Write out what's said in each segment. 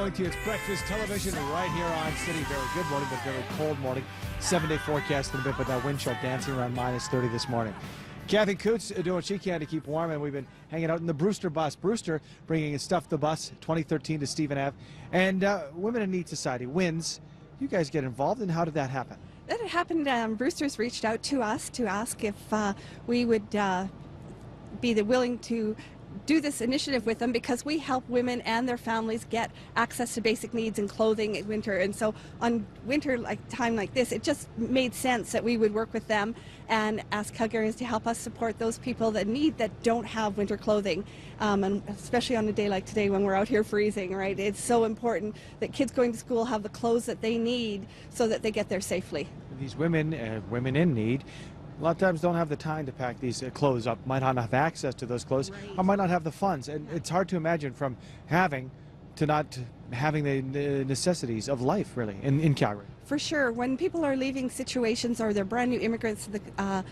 It's breakfast television right here on City. Very good morning, but very cold morning. 7-day forecast in a bit, but that wind chill dancing around -30 this morning. Kathy Coots doing what she can to keep warm, and we've been hanging out in the Brewster bus. Brewster bringing Stuff the Bus 2013 to Stephen Ave. And Women in Need Society wins. You guys get involved, and how did that happen? That had happened. Brewster's reached out to us to ask if we would be willing to do this initiative with them, because we help women and their families get access to basic needs and clothing in winter. And so on winter time like this, it just made sense that we would work with them and ask Calgarians to help us support those people that don't have winter clothing, and especially on a day like today when we're out here freezing, right? It's so important that kids going to school have the clothes that they need so that they get there safely. These women in need, a lot of times don't have the time to pack these clothes up, might not have access to those clothes, right, or might not have the funds. And it's hard to imagine from having to not having the necessities of life, really, in Calgary. For sure. When people are leaving situations or they're brand new immigrants to the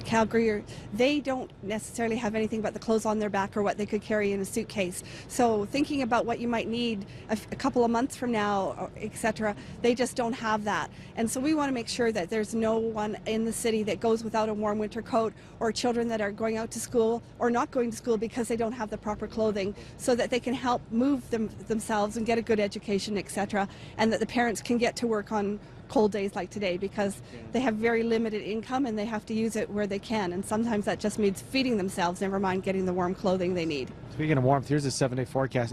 Calgary, they don't necessarily have anything but the clothes on their back or what they could carry in a suitcase. So thinking about what you might need a couple of months from now, etc., they just don't have that. And so we want to make sure that there's no one in the city that goes without a warm winter coat, or children that are going out to school or not going to school because they don't have the proper clothing, so that they can help move themselves and get a good education, etc., and that the parents can get to work on cold days like today, because they have very limited income and they have to use it where they can, and sometimes that just means feeding themselves, never mind getting the warm clothing they need. Speaking of warmth, here's a 7-day forecast.